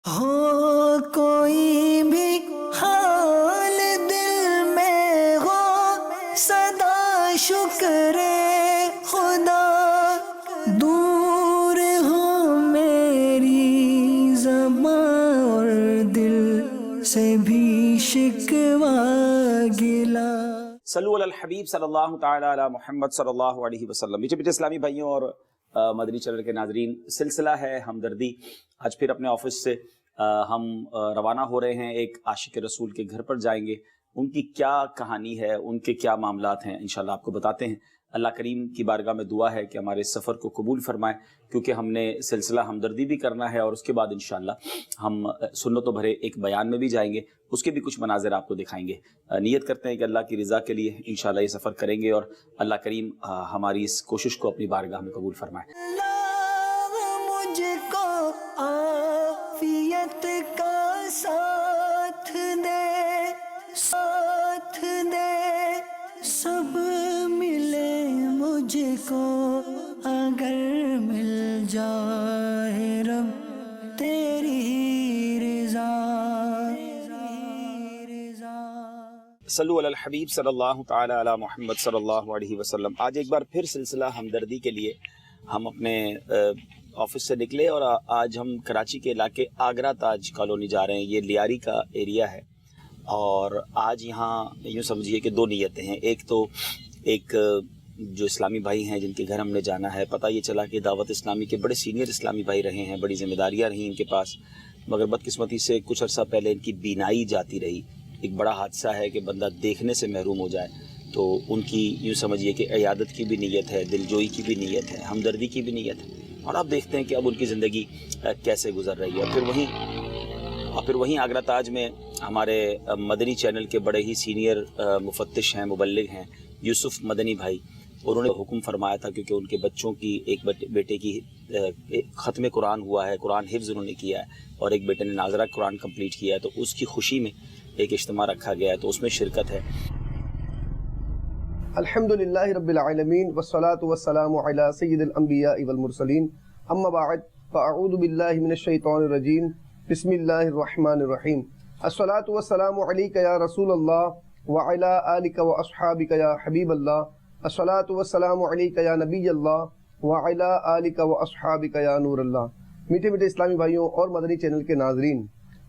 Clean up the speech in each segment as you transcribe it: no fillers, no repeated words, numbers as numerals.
ہو کوئی بھی حال دل میں ہو، صدا شکر خدا، دور ہو میری زبان اور دل سے بھی شکوہ گلا۔ صلو علی الحبیب صلی اللہ تعالی علی محمد صلی اللہ علیہ وسلم۔ میٹھے میٹھے اسلامی بھائیوں اور مدنی چینل کے ناظرین، سلسلہ ہے ہمدردی۔ آج پھر اپنے آفس سے ہم روانہ ہو رہے ہیں، ایک عاشق رسول کے گھر پر جائیں گے۔ ان کی کیا کہانی ہے، ان کے کیا معاملات ہیں، انشاءاللہ آپ کو بتاتے ہیں۔ اللہ کریم کی بارگاہ میں دعا ہے کہ ہمارے سفر کو قبول فرمائے، کیونکہ ہم نے سلسلہ ہمدردی بھی کرنا ہے اور اس کے بعد انشاءاللہ ہم سنتوں بھرے ایک بیان میں بھی جائیں گے، اس کے بھی کچھ مناظر آپ کو دکھائیں گے۔ نیت کرتے ہیں کہ اللہ کی رضا کے لیے انشاءاللہ یہ سفر کریں گے اور اللہ کریم ہماری اس کوشش کو اپنی بارگاہ میں قبول فرمائے۔ اللہ مجھ کو عافیت کا ساتھ دے، ساتھ دے، سب ملے مجھ کو اگر مل جائے رب تیری رضا۔ صلو علی الحبیب صلی اللہ تعالی علی محمد صلی اللہ علیہ وسلم۔ آج ایک بار پھر سلسلہ ہمدردی کے لیے ہم اپنے آفس سے نکلے اور آج ہم کراچی کے علاقے آگرہ تاج کالونی جا رہے ہیں۔ یہ لیاری کا ایریا ہے اور آج یہاں یوں سمجھیے کہ دو نیتیں ہیں۔ ایک تو ایک جو اسلامی بھائی ہیں جن کے گھر ہم نے جانا ہے، پتہ یہ چلا کہ دعوت اسلامی کے بڑے سینئر اسلامی بھائی رہے ہیں، بڑی ذمہ داریاں رہیں ان کے پاس، مگر بدقسمتی سے کچھ عرصہ پہلے ان کی بینائی جاتی رہی۔ ایک بڑا حادثہ ہے کہ بندہ دیکھنے سے محروم ہو جائے، تو ان کی یوں سمجھیے کہ عیادت کی بھی نیت ہے، دلجوئی کی بھی نیت ہے، ہمدردی کی بھی نیت ہے، اور آپ دیکھتے ہیں کہ اب ان کی زندگی کیسے گزر رہی ہے۔ پھر وہیں آگرہ تاج میں ہمارے مدنی چینل کے بڑے ہی سینئر مفتش ہیں، مبلغ ہیں، یوسف مدنی بھائی، انہوں نے حکم فرمایا تھا کیونکہ ان کے بچوں کی ایک بیٹے کی ختم قرآن ہوا ہے، قرآن حفظ انہوں نے کیا ہے، اور ایک بیٹے نے ناظرہ قرآن کمپلیٹ کیا ہے، تو اس کی خوشی میں ایک اجتماع رکھا گیا ہے، تو اس میں شرکت ہے۔ الحمدللہ رب العالمین والصلاة والسلام علی سید الانبیاء والمرسلین، اما بعد فاعوذ باللہ من الشیطان الرجیم، بسم اللہ الرحمن الرحیم۔ الصلاة والسلام علیک یا رسول اللہ وعلی آلک واصحابک یا حبیب اللہ، الصلاة والسلام علیک یا نبی اللہ وعلی آلک واصحابک یا نور اللہ۔ میٹھے میٹھے اسلامی بھائیوں اور مدنی چینل کے ناظرین،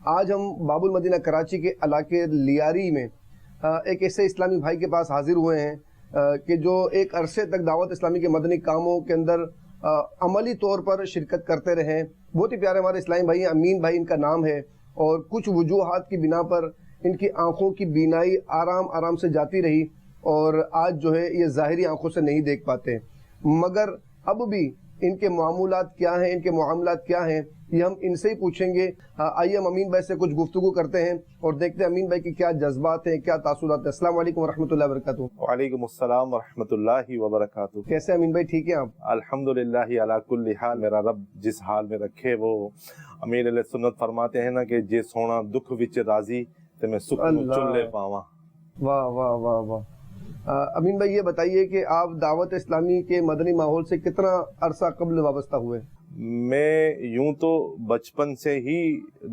آج ہم باب المدینہ کراچی کے علاقے لیاری میں ایک ایسے اسلامی بھائی کے پاس حاضر ہوئے ہیں کہ جو ایک عرصے تک دعوت اسلامی کے مدنی کاموں کے اندر عملی طور پر شرکت کرتے رہے۔ بہت ہی پیارے ہمارے اسلامی بھائی ہیں، امین بھائی ان کا نام ہے، اور کچھ وجوہات کی بنا پر ان کی آنکھوں کی بینائی آرام آرام سے جاتی رہی اور آج جو ہے یہ ظاہری آنکھوں سے نہیں دیکھ پاتے، مگر اب بھی ان کے معمولات کیا ہیں، ان کے معاملات کیا ہیں، یہ ہم ان سے ہی پوچھیں گے۔ آئیے ہم امین بھائی سے کچھ گفتگو کرتے ہیں اور دیکھتے ہیں امین بھائی کی کیا جذبات ہیں، کیا تاثرات ہیں۔ السلام علیکم ورحمۃ اللہ وبرکاتہ۔ وعلیکم السلام ورحمۃ اللہ وبرکاتہ۔ کیسے امین بھائی، ٹھیک ہیں آپ؟ الحمدللہ علی کل حال، میرا رب جس حال میں رکھے۔ وہ امیر علیہ سنت فرماتے ہیں نا کہ جے سونا دکھ وچ راضی تے میں سکھ نو چلے پاواں۔ واہ واہ واہ واہ۔ امین بھائی یہ بتائیے کہ آپ دعوت اسلامی کے مدنی ماحول سے کتنا عرصہ قبل وابستہ ہوئے؟ میں یوں تو بچپن سے ہی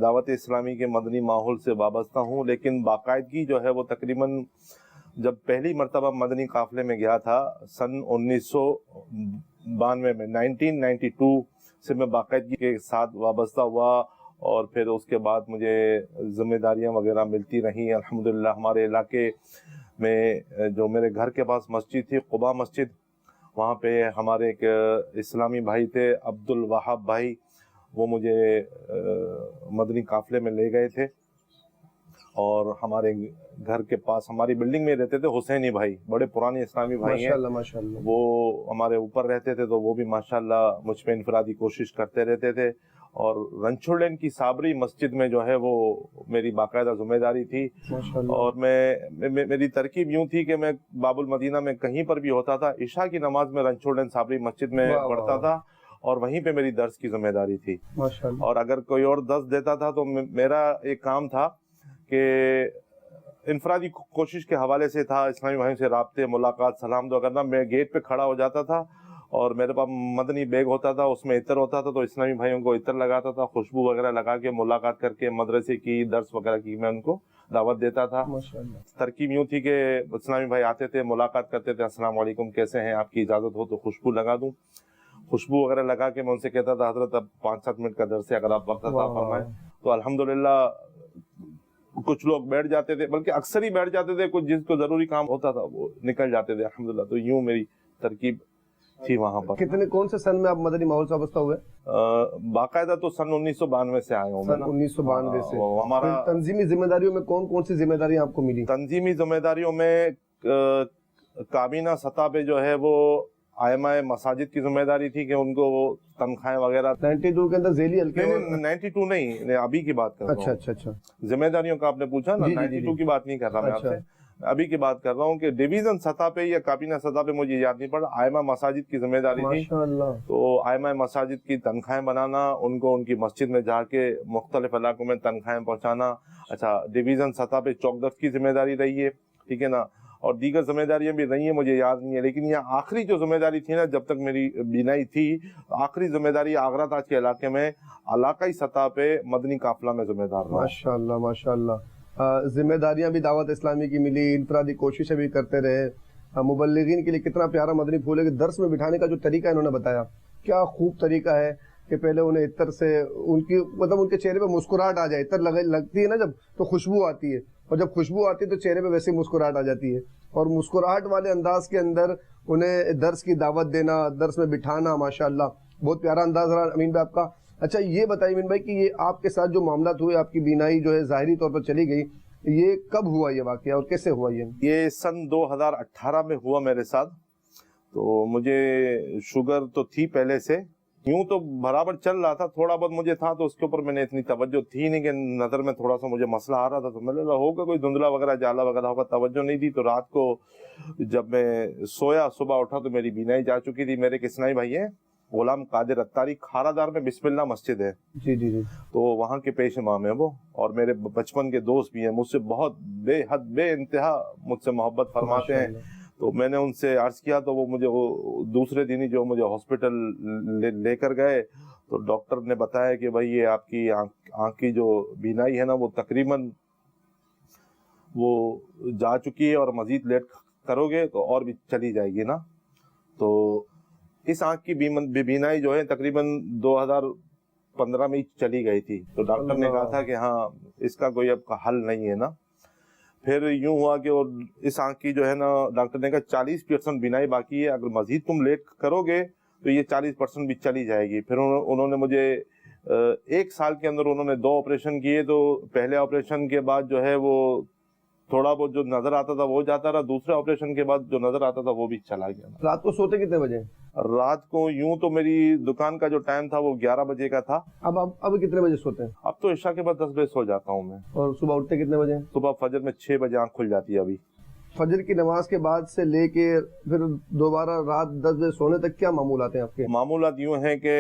دعوت اسلامی کے مدنی ماحول سے وابستہ ہوں، لیکن باقاعدگی جو ہے وہ تقریباً جب پہلی مرتبہ مدنی قافلے میں گیا تھا سن 1992 میں، 1992 سے میں باقاعدگی کے ساتھ وابستہ ہوا، اور پھر اس کے بعد مجھے ذمہ داریاں وغیرہ ملتی رہیں۔ الحمدللہ ہمارے علاقے میں جو میرے گھر کے پاس مسجد تھی، قباء مسجد، وہاں پہ ہمارے ایک اسلامی بھائی تھے عبد الوہاب بھائی، وہ مجھے مدنی قافلے میں لے گئے تھے، اور ہمارے گھر کے پاس ہماری بلڈنگ میں رہتے تھے حسینی بھائی، بڑے پرانے اسلامی بھائی ہیں، ماشاءاللہ ماشاءاللہ، وہ ہمارے اوپر رہتے تھے، تو وہ بھی ماشاءاللہ مجھ پہ انفرادی کوشش کرتے رہتے تھے، اور رنچھوڑ لین کی صابری مسجد میں جو ہے وہ میری باقاعدہ ذمہ داری تھی، اور میری ترکیب یوں تھی کہ میں باب المدینہ میں کہیں پر بھی ہوتا تھا، عشاء کی نماز میں رنچھوڑ لین صابری مسجد میں پڑھتا تھا، اور وہیں پہ میری درس کی ذمہ داری تھی۔ اور اگر کوئی اور درس دیتا تھا تو میرا ایک کام تھا کہ انفرادی کوشش کے حوالے سے تھا، اسلامی بھائیوں سے رابطے، ملاقات، سلام دعا کرنا۔ میں گیٹ پہ کھڑا ہو جاتا تھا اور میرے پاس مدنی بیگ ہوتا تھا, اس میں عطر ہوتا تھا, تو اسلامی بھائیوں کو عطر لگاتا تھا, خوشبو وغیرہ لگا کے ملاقات کر کے مدرسے کی درس وغیرہ کی میں ان کو دعوت دیتا تھا. ترکیب یوں تھی کہ اسلامی بھائی آتے تھے, ملاقات کرتے تھے, السلام علیکم کیسے ہیں, آپ کی اجازت ہو تو خوشبو لگا دوں. خوشبو وغیرہ لگا کے میں ان سے کہتا تھا حضرت اب 5-7 منٹ کا درس ہے, اگر آپ وقت عطا فرمائیں. تو الحمدللہ کچھ لوگ بیٹھ جاتے تھے, بلکہ اکثر ہی بیٹھ جاتے تھے, کچھ جس کو ضروری کام ہوتا تھا وہ نکل جاتے تھے الحمدللہ. تو یوں میری ترکیب تھی وہاں پر. کتنے کون سے سن میں آپ مدنی ماحول سے وابستہ ہوئے؟ باقاعدہ تو سن 1992 سے آئے ہوں میں. 1992 سے. ہمارا تنظیمی ذمہ داریوں میں کون کون سی ذمہ داریاں آپ کو ملی؟ تنظیمی ذمہ داریوں میں کابینہ سطح پہ جو ہے وہ ائمہ مساجد کی ذمہ داری تھی کہ ان کو تنخواہیں وغیرہ. 92 کے اندر ذیلی حلقے؟ 92 نہیں, ابھی کی بات کر رہا ہوں. اچھا. ذمہ داریوں کا آپ نے پوچھا نا, 92 کی بات نہیں کر رہا میں آپ سے, ابھی کی بات کر رہا ہوں کہ ڈویژن سطح پہ یا کابینہ سطح پہ مجھے یاد نہیں پڑا, ائمہ مساجد کی ذمہ داری تھی. تو ائمہ مساجد کی تنخواہیں بنانا, ان کو ان کی مسجد میں جا کے مختلف علاقوں میں تنخواہیں پہنچانا. اچھا, ڈویژن سطح پہ چوکدرس کی ذمہ داری رہی ہے, ٹھیک ہے نا, اور دیگر ذمہ داریاں بھی رہی ہیں, مجھے یاد نہیں ہے. لیکن یہ آخری جو ذمہ داری تھی نا, جب تک میری بینائی تھی, آخری ذمہ داری آگرہ تاج کے علاقے میں علاقائی سطح پہ مدنی قافلہ میں ذمہ دار رہا. ماشاءاللہ ماشاءاللہ. ذمہ داریاں بھی دعوت اسلامی کی ملی, انفرادی کوششیں بھی کرتے رہے. مبلغین کے لیے کتنا پیارا مدنی پھول ہے کہ درس میں بٹھانے کا جو طریقہ انہوں نے بتایا, کیا خوب طریقہ ہے کہ پہلے انہیں عطر سے ان کی مطلب ان کے چہرے پہ مسکراہٹ آ جائے. عطر لگتی ہے نا جب, تو خوشبو آتی ہے, اور جب خوشبو آتی ہے تو چہرے پہ ویسے مسکراہٹ آ جاتی ہے. اور مسکراہٹ والے انداز کے اندر انہیں درس کی دعوت دینا, درس میں بٹھانا, ماشاءاللہ بہت پیارا انداز رہا امین بھائی آپ کا. اچھا یہ بتائیے امین بھائی کہ یہ آپ کے ساتھ جو معاملات ہوئے, آپ کی بینائی جو ہے ظاہری طور پر چلی گئی, یہ کب ہوا یہ واقعہ اور کیسے ہوا؟ یہ سن 2018 میں ہوا میرے ساتھ. تو مجھے شوگر تو تھی پہلے سے, یوں تو برابر چل رہا تھا, تھوڑا بہت مجھے تھا, تو اس کے اوپر میں نے اتنی توجہ تھی نہیں, کہ نظر میں تھوڑا سا مجھے مسئلہ آ رہا تھا, تو میں نے ہوگا کوئی دھندلا وغیرہ جالا وغیرہ ہوگا, توجہ نہیں دی. تو رات کو جب میں سویا, صبح اٹھا تو میری بینائی جا چکی تھی. میرے کسنائی بھائی ہیں غلام قادر اتاری, کھارا دار میں بسم اللہ مسجد ہے, جی, تو وہاں کے پیش امام ہیں وہ, اور میرے بچپن کے دوست بھی ہیں, مجھ سے بہت بے حد بے انتہا مجھ سے محبت فرماتے ہیں. تو میں نے ان سے عرض کیا, تو وہ مجھے دوسرے دن ہی جو مجھے ہاسپٹل لے کر گئے, تو ڈاکٹر نے بتایا کہ بھائی یہ آپ کی آنکھ کی جو بینائی ہے نا, وہ تقریباً وہ جا چکی ہے, اور مزید لیٹ کرو گے تو اور بھی چلی جائے گی نا. تو اس آنکھ کی بینائی جو ہے تقریباً 2015 میں چلی گئی تھی. تو ڈاکٹر نے کہا تھا کہ ہاں اس کا کوئی اب کا حل نہیں ہے نا. پھر یوں ہوا کہ اس آنکھ کی جو ہے نا, ڈاکٹر نے کہا 40% بینائی باقی ہے, اگر مزید تم لیٹ کرو گے تو یہ 40% بھی چلی جائے گی. پھر انہوں نے مجھے 1 سال کے اندر انہوں نے 2 آپریشن کیے. تو پہلے آپریشن کے بعد جو ہے وہ تھوڑا بہت جو نظر آتا تھا وہ جاتا رہا, دوسرے آپریشن کے بعد جو نظر آتا تھا وہ بھی چلا گیا. رات کو سوتے کتنے بجے؟ رات کو یوں تو میری دکان کا جو ٹائم تھا وہ 11 بجے کا تھا. اب کتنے بجے سوتے ہیں؟ اب تو عشاء کے بعد 10 بجے سو جاتا ہوں میں. اور صبح اٹھتے کتنے بجے؟ صبح فجر میں 6 بجے آنکھ کھل جاتی ہے. ابھی فجر کی نماز کے بعد سے لے کے پھر دوبارہ رات 10 بجے سونے تک کیا معمولات ہیں آپ کے؟ معمولات یوں ہیں کہ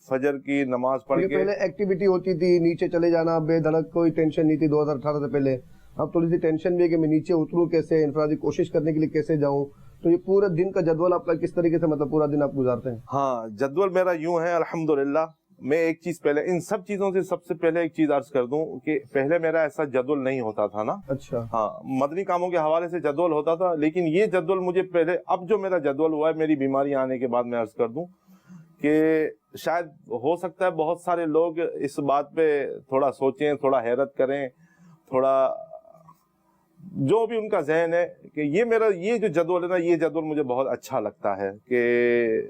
فجر کی نماز پڑھ کے پہلے ایکٹیویٹی ہوتی تھی, نیچے چلے جانا بے دھڑک, کوئی ٹینشن نہیں تھی 2018 سے پہلے. اب تھوڑی سی ٹینشن بھی ہے کہ میں نیچے اتروں کیسے, انفرادی کوشش کرنے کے لیے کیسے جاؤں. تو یہ پورے دن کا جدول آپ کا کس طریقے سے, مطلب پورا دن آپ گزارتے ہیں؟ ہاں, جدول میرا یوں ہے الحمدللہ. میں ایک چیز پہلے ان سب چیزوں سے سب سے پہلے ایک چیز عرض کر دوں کہ پہلے میرا ایسا جدول نہیں ہوتا تھا نا. اچھا. ہاں, مدنی کاموں کے حوالے سے جدول ہوتا تھا, لیکن یہ جدول مجھے پہلے, اب جو میرا جدول ہوا ہے میری بیماری آنے کے بعد, میں عرض کر دوں کہ شاید ہو سکتا ہے بہت سارے لوگ اس بات پہ تھوڑا سوچیں, تھوڑا حیرت کریں, تھوڑا جو بھی ان کا ذہن ہے, کہ یہ میرا یہ جو جدول ہے نا, یہ جدول مجھے بہت اچھا لگتا ہے. کہ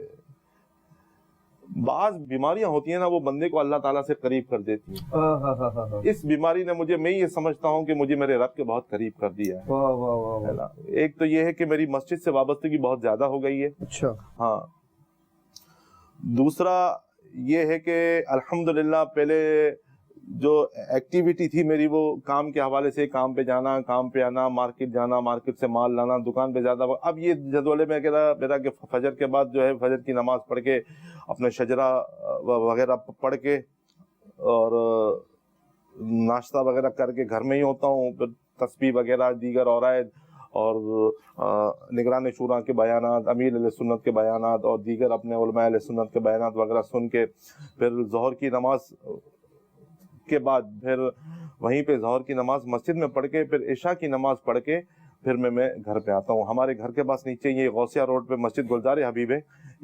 بعض بیماریاں ہوتی ہیں نا, وہ بندے کو اللہ تعالیٰ سے قریب کر دیتی ہیں. اس بیماری نے مجھے, میں یہ سمجھتا ہوں کہ مجھے میرے رب کے بہت قریب کر دیا ہے. ایک تو یہ ہے کہ میری مسجد سے وابستگی بہت زیادہ ہو گئی ہے. اچھا. ہاں, دوسرا یہ ہے کہ الحمدللہ پہلے جو ایکٹیویٹی تھی میری, وہ کام کے حوالے سے, کام پہ جانا, کام پہ آنا, مارکیٹ جانا, مارکیٹ سے مال لانا, دکان پہ زیادہ. اب یہ جدول میں میرا کہ فجر کے بعد جو ہے فجر کی نماز پڑھ کے اپنے شجرہ وغیرہ پڑھ کے اور ناشتہ وغیرہ کر کے گھر میں ہی ہوتا ہوں. پھر تسبیح وغیرہ دیگر عورائد اور نگران شورا کے بیانات، امیر اہل سنت کے بیانات اور دیگر اپنے علماء اہل سنت کے بیانات وغیرہ سن کے پھر ظہر کی نماز کے بعد پھر وہیں پہ ظہر کی نماز مسجد میں پڑھ کے پھر عشاء کی نماز پڑھ کے پھر میں گھر پہ آتا ہوں. ہمارے گھر کے پاس نیچے یہ غوثیہ روڈ پہ مسجد گلزار حبیب ہے،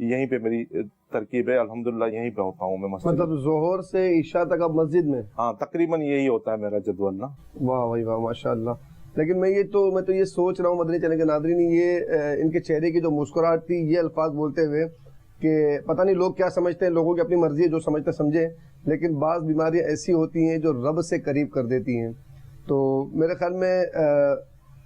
یہیں پہ میری ترکیب ہے. الحمدللہ یہیں پہ ہوتا ہوں میں مسجد. مطلب ظہر سے عشاء تک آپ مسجد میں؟ ہاں تقریباً یہی ہوتا ہے میرا جدول نا. واہ بھائی واہ، ماشاء اللہ. لیکن میں تو یہ سوچ رہا ہوں مدنی چینل کے ناظرین، یہ ان کے چہرے کی جو مسکراہٹ تھی، یہ الفاظ بولتے ہوئے کہ پتہ نہیں لوگ کیا سمجھتے ہیں، لوگوں کی اپنی مرضی ہے، جو سمجھتے سمجھے، لیکن بعض بیماریاں ایسی ہوتی ہیں جو رب سے قریب کر دیتی ہیں. تو میرے خیال میں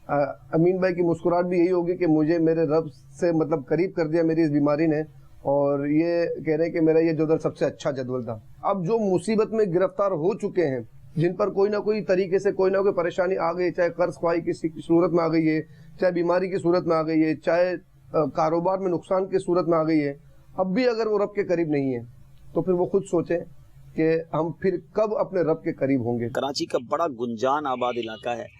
امین بھائی کی مسکراہٹ بھی یہی ہوگی کہ مجھے میرے رب سے مطلب قریب کر دیا میری اس بیماری نے، اور یہ کہہ رہے ہیں کہ میرا یہ جدول سب سے اچھا جدول تھا. اب جو مصیبت میں گرفتار ہو چکے ہیں، جن پر کوئی نہ کوئی طریقے سے کوئی نہ کوئی پریشانی آ گئی، چاہے قرض خواہی کی صورت میں آ گئی ہے، چاہے بیماری کی صورت میں آ گئی ہے، چاہے کاروبار میں نقصان کی صورت میں آ گئی ہے، اب بھی اگر وہ رب کے قریب نہیں ہے تو پھر وہ خود سوچیں کہ ہم پھر کب اپنے رب کے قریب ہوں گے. کراچی کا بڑا گنجان آباد علاقہ ہے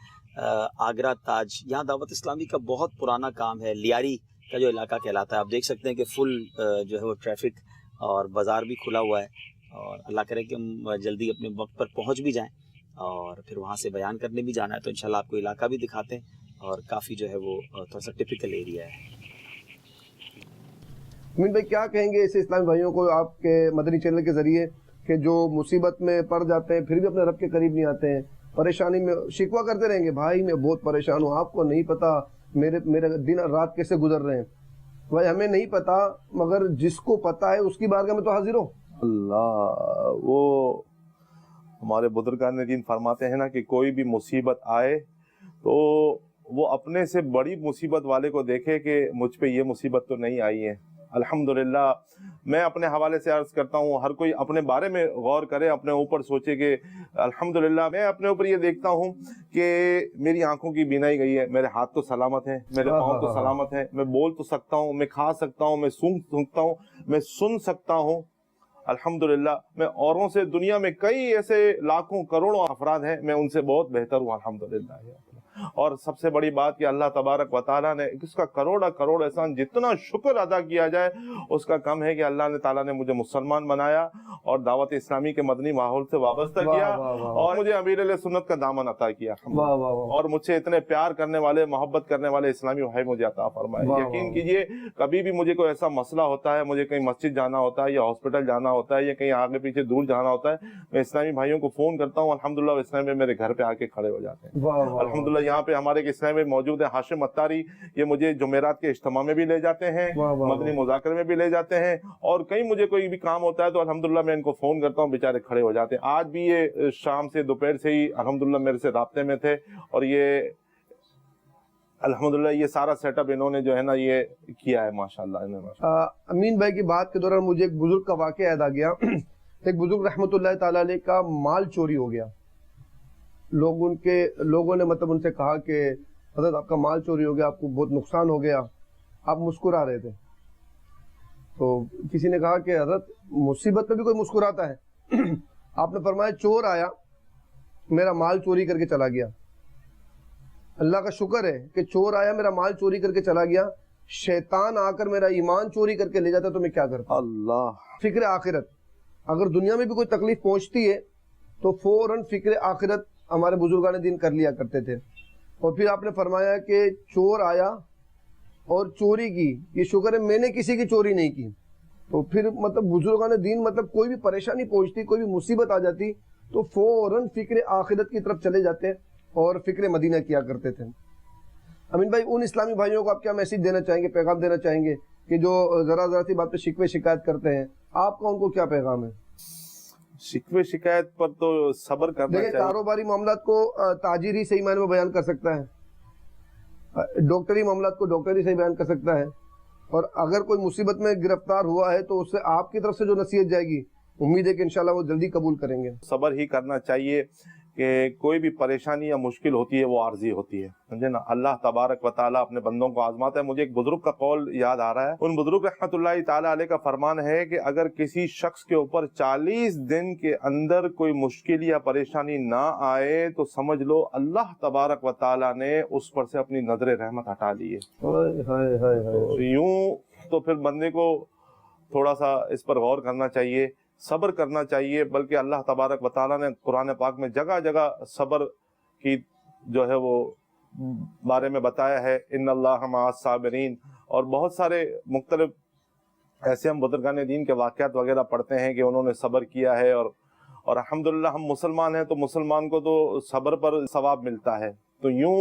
آگرہ تاج. یہاں دعوت اسلامی کا بہت پرانا کام ہے. لیاری کا جو علاقہ کہلاتا ہے، آپ دیکھ سکتے ہیں کہ فل جو ہے وہ ٹریفک اور بازار بھی کھلا ہوا ہے، اور اللہ کرے کہ ہم جلدی اپنے وقت پر پہنچ بھی جائیں اور پھر وہاں سے بیان کرنے بھی جانا ہے. تو انشاءاللہ آپ کو علاقہ بھی دکھاتے ہیں، اور کافی جو ہے وہ تھوڑا سا ٹپیکل ایریا ہے. امین بھائی کیا کہیں گے ایسے اسلامی بھائیوں کو آپ کے مدنی چینل کے ذریعے کہ جو مصیبت میں پڑ جاتے ہیں پھر بھی اپنے رب کے قریب نہیں آتے ہیں، پریشانی میں شکوہ کرتے رہیں گے، بھائی میں بہت پریشان ہوں، آپ کو نہیں پتا میرے دن اور رات کیسے گزر رہے ہیں. بھائی ہمیں نہیں پتا، مگر جس کو پتا ہے اس کی بارگاہ میں تو حاضر ہو. اللہ، وہ ہمارے بزرگان دین فرماتے ہیں نا کہ کوئی بھی مصیبت آئے تو وہ اپنے سے بڑی مصیبت والے کو دیکھے کہ مجھ پہ یہ مصیبت تو نہیں آئی ہے. الحمدللہ میں اپنے حوالے سے عرض کرتا ہوں، ہر کوئی اپنے بارے میں غور کرے، اپنے اوپر سوچے کہ الحمدللہ میں اپنے اوپر یہ دیکھتا ہوں کہ میری آنکھوں کی بینائی گئی ہے، میرے ہاتھ تو سلامت ہیں، میرے پاؤں تو سلامت ہیں، میں بول تو سکتا ہوں، میں کھا سکتا ہوں، میں سن سکتا ہوں، میں سن سکتا ہوں. الحمدللہ میں اوروں سے، دنیا میں کئی ایسے لاکھوں کروڑوں افراد ہیں، میں ان سے بہت بہتر ہوں الحمدللہ. اور سب سے بڑی بات کہ اللہ تبارک و تعالیٰ نے اس کا کروڑ احسان، جتنا شکر ادا کیا جائے اس کا کم ہے کہ اللہ تعالیٰ نے مجھے مسلمان بنایا اور دعوت اسلامی کے مدنی ماحول سے وابستہ کیا، اور مجھے امیر اہل سنت کا دامن عطا کیا، اور مجھ سے اتنے پیار کرنے والے، محبت کرنے والے اسلامی بھائی مجھے عطا فرمائے. یقین کیجئے کبھی بھی مجھے کوئی ایسا مسئلہ ہوتا ہے، مجھے کہیں مسجد جانا ہوتا ہے یا ہاسپٹل جانا ہوتا ہے یا کہیں آگے پیچھے دور جانا ہوتا ہے، میں اسلامی بھائیوں کو فون کرتا ہوں، الحمدللہ اسلامی میں میرے گھر پہ آ کے کھڑے ہو جاتے ہیں. الحمدللہ یہاں پہ ہمارے ایک اسلامی موجود ہے ہاشم اتاری، یہ مجھے جمعرات کے اجتماع میں بھی لے جاتے ہیں، مدنی مذاکرے میں بھی لے جاتے ہیں، اور کہیں مجھے کوئی بھی کام ہوتا ہے تو الحمدللہ میں ان کو فون کرتا ہوں، بیچارے کھڑے ہو جاتے ہیں. آج بھی یہ شام سے دوپہر سے ہی الحمدللہ میرے سے رابطے میں تھے، اور یہ الحمدللہ یہ سارا سیٹ اپ انہوں نے جو ہے نا یہ کیا ہے ماشاءاللہ. امین بھائی کی بات کے دوران مجھے ایک بزرگ کا واقعہ یاد آ گیا. ایک بزرگ رحمۃ اللہ تعالی علیہ کا مال چوری ہو گیا. لوگوں نے مطلب ان سے کہا کہ حضرت آپ کا مال چوری ہو گیا، آپ کو بہت نقصان ہو گیا. آپ مسکرا رہے تھے. تو کسی نے کہا کہ حضرت مصیبت میں بھی کوئی مسکراتا ہے؟ آپ نے فرمایا چور آیا، میرا مال چوری کر کے چلا گیا. اللہ کا شکر ہے کہ چور آیا، میرا مال چوری کر کے چلا گیا. شیطان آ کر میرا ایمان چوری کر کے لے جاتا تو میں کیا کرتا؟ اللہ. فکر آخرت. اگر دنیا میں بھی کوئی تکلیف پہنچتی ہے تو فوراً فکر آخرت ہمارے بزرگان دین کر لیا کرتے تھے. اور پھر آپ نے فرمایا کہ چور آیا اور چوری کی، یہ شکر ہے میں نے کسی کی چوری نہیں کی. تو پھر مطلب بزرگان دین مطلب کوئی بھی پریشانی پہنچتی، کوئی بھی مصیبت آ جاتی تو فوراً فکر آخرت کی طرف چلے جاتے اور فکر مدینہ کیا کرتے تھے. امین بھائی ان اسلامی بھائیوں کو آپ کیا میسج دینا چاہیں گے، پیغام دینا چاہیں گے کہ جو ذرا سی بات پہ شکوے شکایت کرتے ہیں؟ آپ کا ان کو کیا پیغام ہے؟ شکوے شکایت پر تو صبر کرنا چاہیے. کاروباری معاملات کو تاجر ہی صحیح معنی میں بیان کر سکتا ہے، ڈاکٹری معاملات کو ڈاکٹر ہی صحیح بیان کر سکتا ہے، اور اگر کوئی مصیبت میں گرفتار ہوا ہے تو اس سے آپ کی طرف سے جو نصیحت جائے گی امید ہے کہ انشاءاللہ وہ جلدی قبول کریں گے. صبر ہی کرنا چاہیے کہ کوئی بھی پریشانی یا مشکل ہوتی ہے وہ عارضی ہوتی ہے, سمجھے نا. اللہ تبارک و تعالیٰ اپنے بندوں کو آزماتا ہے. مجھے ایک بزرگ کا قول یاد آ رہا ہے. ان بزرگ رحمت اللہ تعالیٰ علیہ کا فرمان ہے کہ اگر کسی شخص کے اوپر 40 دن کے اندر کوئی مشکل یا پریشانی نہ آئے تو سمجھ لو اللہ تبارک و تعالیٰ نے اس پر سے اپنی نظر رحمت ہٹا لی ہے. تو یوں تو پھر بندے کو تھوڑا سا اس پر غور کرنا چاہیے, صبر کرنا چاہیے. بلکہ اللہ تبارک و تعالیٰ نے قرآن پاک میں جگہ جگہ صبر کی جو ہے وہ بارے میں بتایا ہے, ان اللہ مع الصابرین. اور بہت سارے مختلف ایسے ہم بزرگان دین کے واقعات وغیرہ پڑھتے ہیں کہ انہوں نے صبر کیا ہے, اور الحمدللہ ہم مسلمان ہیں تو مسلمان کو تو صبر پر ثواب ملتا ہے. تو یوں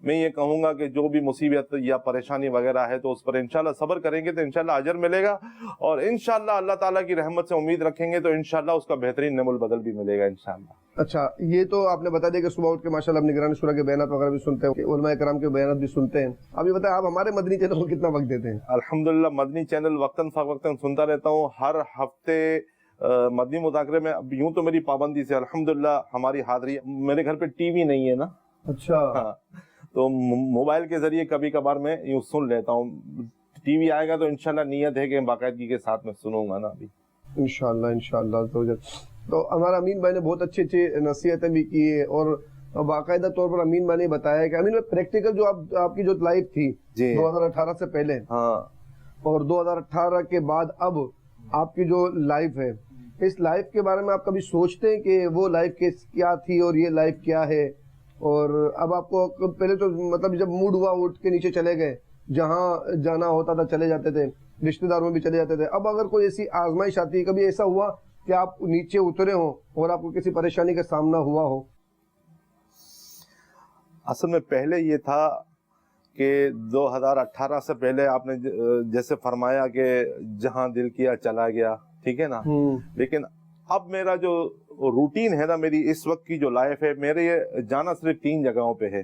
میں یہ کہوں گا کہ جو بھی مصیبت یا پریشانی وغیرہ ہے تو اس پر انشاءاللہ صبر کریں گے تو انشاءاللہ اجر ملے گا, اور انشاءاللہ اللہ تعالیٰ کی رحمت سے امید رکھیں گے تو انشاءاللہ اس کا بہترین نعم البدل بھی ملے گا انشاءاللہ. اچھا, یہ تو آپ نے بتا دیا کہ صبح اٹھ کے ماشاءاللہ آپ نگران شورا کے بیانات وغیرہ بھی سنتے ہیں, علماء کرام کے بیانات بھی سنتے ہیں. اب یہ بتائیں آپ ہمارے مدنی چینل کو کتنا وقت دیتے ہیں؟ الحمدللہ مدنی چینل وقتاً فوقتاً سنتا رہتا ہوں. ہر ہفتے مدنی مذاکرے میں اب یوں تو میری پابندی سے الحمدللہ ہماری حاضری, میرے گھر پہ ٹی وی نہیں ہے نا. اچھا, تو موبائل کے ذریعے کبھی کبھار میں یوں سن لیتا ہوں. ٹی وی آئے گا تو انشاءاللہ نیت ہے کہ باقاعدگی کے ساتھ میں سنوں گا نا ابھی انشاءاللہ. تو ہمارا امین بھائی نے بہت اچھی نصیحتیں بھی کی ہے, اور باقاعدہ طور پر امین بھائی نے بتایا کہ امین بھائی پریکٹیکل جو آپ کی جو لائف تھی 2018 سے پہلے اور 2018 کے بعد اب آپ کی جو لائف ہے, اس لائف کے بارے میں آپ کبھی سوچتے ہیں کہ وہ لائف کیا تھی اور یہ لائف کیا ہے؟ اور اب آپ کو پہلے تو مطلب جب موڈ ہوا اٹھ کے نیچے چلے گئے, جہاں جانا ہوتا تھا چلے جاتے تھے, رشتہ داروں میں بھی چلے جاتے تھے. اب اگر کوئی ایسی آزمائش آتی ہے, کبھی ایسا ہوا کہ آپ نیچے اترے ہوں اور آپ کو کسی پریشانی کا سامنا ہوا ہو؟ اصل میں پہلے یہ تھا کہ 2018 سے پہلے آپ نے جیسے فرمایا کہ جہاں دل کیا چلا گیا, ٹھیک ہے نا. لیکن اب میرا جو روٹین ہے نا, میری اس وقت کی جو لائف ہے, میرے یہ جانا صرف 3 جگہوں پہ ہے.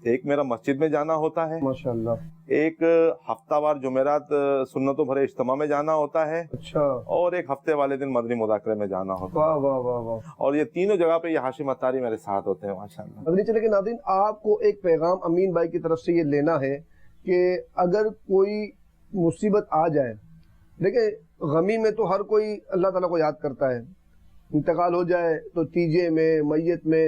ایک میرا مسجد میں جانا ہوتا ہے ماشاءاللہ, ایک ہفتہ وار جمعرات سنتوں بھرے اجتماع میں جانا ہوتا ہے, اچھا, اور ایک ہفتے والے دن مدنی مذاکرے میں جانا ہوتا ہے. واہ واہ واہ واہ. اور یہ تینوں جگہ پہ یہ ہاشم اتاری میرے ساتھ ہوتے ہیں ماشاءاللہ. مدنی چینل کے ناظرین, آپ کو ایک پیغام امین بھائی کی طرف سے یہ لینا ہے کہ اگر کوئی مصیبت آ جائے, دیکھیں غمی میں تو ہر کوئی اللہ تعالیٰ کو یاد کرتا ہے, انتقال ہو جائے تو تیجے میں میت میں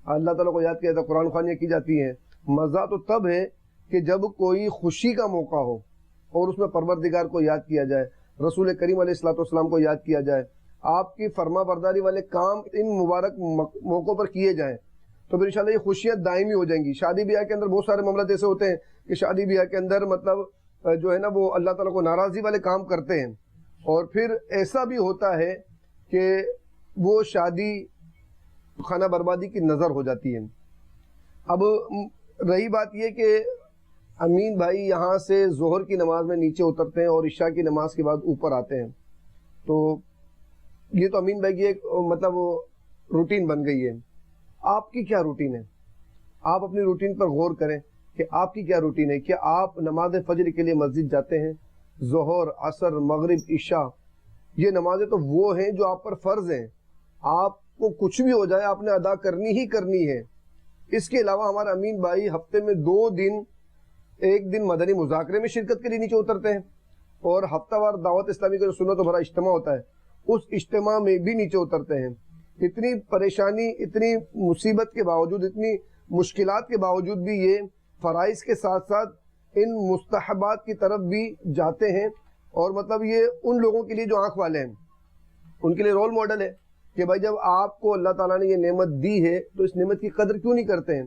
اللہ تعالیٰ کو یاد کیا جاتا ہے, قرآن خوانیاں کی جاتی ہیں. مزہ تو تب ہے کہ جب کوئی خوشی کا موقع ہو اور اس میں پروردگار کو یاد کیا جائے, رسول کریم علیہ الصلوۃ والسلام کو یاد کیا جائے, آپ کی فرما برداری والے کام ان مبارک موقعوں پر کیے جائیں, تو پھر انشاءاللہ یہ خوشیاں دائمی ہو جائیں گی. شادی بیاہ کے اندر بہت سارے معاملات ایسے ہوتے ہیں کہ شادی بیاہ کے اندر مطلب جو ہے نا وہ اللہ تعالیٰ کو ناراضی والے کام کرتے ہیں, اور پھر ایسا بھی ہوتا ہے کہ وہ شادی خانہ بربادی کی نظر ہو جاتی ہے. اب رہی بات یہ کہ امین بھائی یہاں سے ظہر کی نماز میں نیچے اترتے ہیں اور عشاء کی نماز کے بعد اوپر آتے ہیں, تو یہ تو امین بھائی کی ایک مطلب روٹین بن گئی ہے. آپ کی کیا روٹین ہے؟ آپ اپنی روٹین پر غور کریں کہ آپ کی کیا روٹین ہے. کیا آپ نماز فجر کے لیے مسجد جاتے ہیں؟ ظہر, عصر, مغرب, عشاء, یہ نمازیں تو وہ ہیں جو آپ پر فرض ہیں, آپ کو کچھ بھی ہو جائے آپ نے ادا کرنی ہی کرنی ہے. اس کے علاوہ ہمارا امین بھائی ہفتے میں 2 دن, ایک دن مدنی مذاکرے میں شرکت کے لیے نیچے اترتے ہیں, اور ہفتہ وار دعوت اسلامی کا جو سنت و بھرا اجتماع ہوتا ہے اس اجتماع میں بھی نیچے اترتے ہیں. اتنی پریشانی, اتنی مصیبت کے باوجود, اتنی مشکلات کے باوجود بھی یہ فرائض کے ساتھ ساتھ ان مستحبات کی طرف بھی جاتے ہیں, اور مطلب یہ ان لوگوں کے لیے جو آنکھ والے ہیں ان کے لیے رول ماڈل ہے کہ بھائی جب آپ کو اللہ تعالیٰ نے یہ نعمت دی ہے تو اس نعمت کی قدر کیوں نہیں کرتے ہیں؟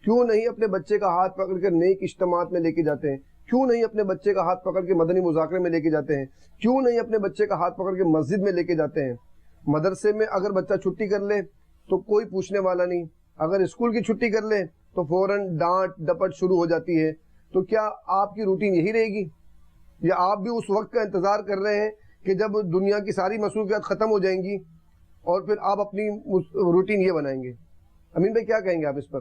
کیوں نہیں اپنے بچے کا ہاتھ پکڑ کر نیک اجتماعات میں لے کے جاتے ہیں؟ کیوں نہیں اپنے بچے کا ہاتھ پکڑ کے مدنی مذاکرے میں لے کے جاتے ہیں؟ کیوں نہیں اپنے بچے کا ہاتھ پکڑ کے مسجد میں لے کے جاتے ہیں؟ مدرسے میں اگر بچہ چھٹی کر لے تو کوئی پوچھنے والا نہیں, اگر اسکول کی چھٹی کر لے تو فوراً ڈانٹ ڈپٹ شروع ہو جاتی ہے. تو کیا آپ کی روٹین یہی رہے گی, یا آپ بھی اس وقت کا انتظار کر رہے ہیں کہ جب دنیا کی ساری مصروفیات ختم ہو جائیں گی اور پھر آپ اپنی روٹین یہ بنائیں گے؟ امین بھائی کیا کہیں گے آپ اس پر؟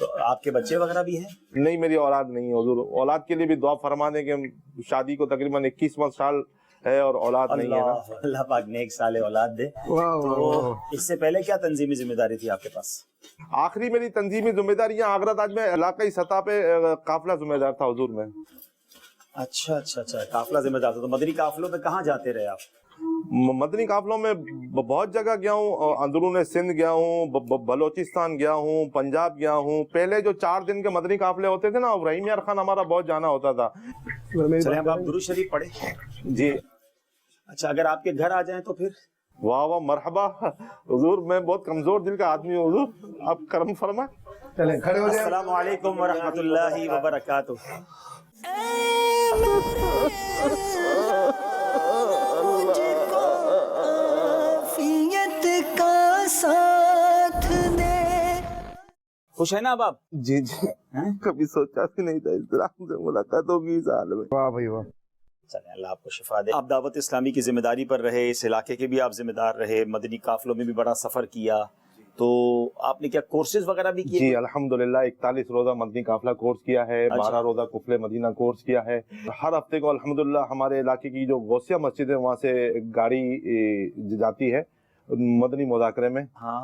تو آپ کے بچے وغیرہ بھی ہیں؟ نہیں میری اولاد نہیں ہے حضور, اولاد کے لیے بھی دعا فرما دیں کہ شادی کو تقریباً 21 سال ہے اور اولاد نہیں ہے نا. اللہ پاک نیک صالح اولاد دے. تو اس سے پہلے کیا تنظیمی ذمہ داری تھی آپ کے پاس؟ آخری میری تنظیمی ذمہ داریاں آگرہ تاج میں علاقائی سطح پہ قافلہ ذمہ دار تھا حضور میں. اچھا اچھا اچھا, قافلہ ذمہ دار تھا. تو مدنی قافلوں پہ کہاں جاتے رہے آپ؟ مدنی قافلوں میں بہت جگہ گیا ہوں, اندرون سندھ گیا ہوں, بلوچستان گیا ہوں, پنجاب گیا ہوں. پہلے جو 4 دن کے مدنی قافلے ہوتے تھے نا, ابراہیم یار خان ہمارا بہت جانا ہوتا تھا. چلیں اب آپ درود شریف پڑھیں. جی اچھا, اگر آپ کے گھر آ جائیں تو پھر؟ واہ واہ مرحبا حضور, میں بہت کمزور دل کا آدمی ہوں حضور, آپ کرم فرمائیں. چلیں کھڑے ہو جائیں. السلام علیکم ورحمۃ اللہ وبرکاتہ. عافیت کا ساتھ دے. خوش ہے نا اب آپ؟ جی جی, کبھی سوچا بھی نہیں تھا اس طرح سے ملاقات ہوگی اس حال میں. واہ بھائی واہ. چلیں اللہ آپ کو شفا دے. آپ دعوت اسلامی کی ذمہ داری پر رہے, اس علاقے کے بھی آپ ذمہ دار رہے, مدنی قافلوں میں بھی بڑا سفر کیا, تو آپ نے کیا کورسز وغیرہ بھی کیے؟ جی الحمدللہ 41 روزہ مدنی قافلہ کورس کیا ہے, 12 روزہ قفل مدینہ کورس کیا ہے. ہر ہفتے کو الحمدللہ ہمارے علاقے کی جو غوثیہ مسجد ہے وہاں سے گاڑی جاتی ہے مدنی مذاکرے میں.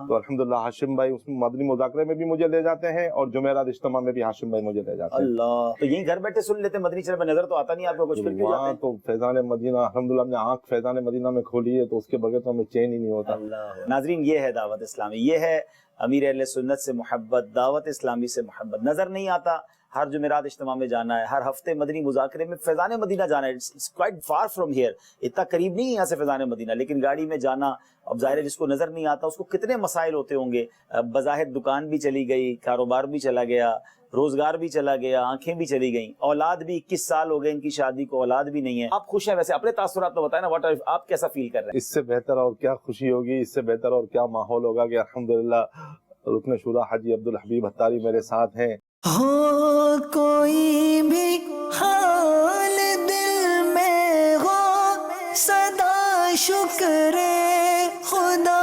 تو الحمدللہ ہاشم بھائی اس مدنی مذاکرے میں بھی مجھے لے جاتے ہیں, اور جمعرات اجتماع میں بھی ہاشم بھائی مجھے لے جاتے ہیں. اللہ, تو یہیں گھر بیٹھے سن لیتے مدنی چینل پہ؟ نظر تو آتا نہیں آپ کو کچھ, پھر کیوں جاتے وہاں ہیں؟ تو فیضان مدینہ الحمدللہ ہم نے آنکھ فیضان مدینہ میں کھولی ہے, تو اس کے بغیر تو ہمیں چین ہی نہیں ہوتا. اللہ. ناظرین, یہ ہے دعوت اسلامی, یہ ہے امیر اہل سنت سے محبت, دعوت اسلامی سے محبت. نظر نہیں آتا, ہر جمعرات اجتماع میں جانا ہے, ہر ہفتے مدنی مذاکرے میں فیضان مدینہ جانا ہے. It's quite far from here, اتنا قریب نہیں ہے یہاں سے فیضان مدینہ, لیکن گاڑی میں جانا. اب ظاہر ہے جس کو نظر نہیں آتا اس کو کتنے مسائل ہوتے ہوں گے. بظاہر دکان بھی چلی گئی, کاروبار بھی چلا گیا, روزگار بھی چلا گیا, آنکھیں بھی چلی گئیں, اولاد بھی 21 سال ہو گئے ان کی شادی کو, اولاد بھی نہیں ہے. آپ خوش ہیں ویسے؟ اپنے تاثرات تو بتائیں نا, آپ کیسا فیل کر رہے ہیں؟ اس سے بہتر اور کیا خوشی ہوگی, اس سے بہتر اور کیا ماحول ہوگا کہ الحمدللہ رکن شورا حاجی عبدالحبیب حتاری میرے ساتھ ہیں. ہو کوئی بھی حال دل میں ہو, صدا شکر خدا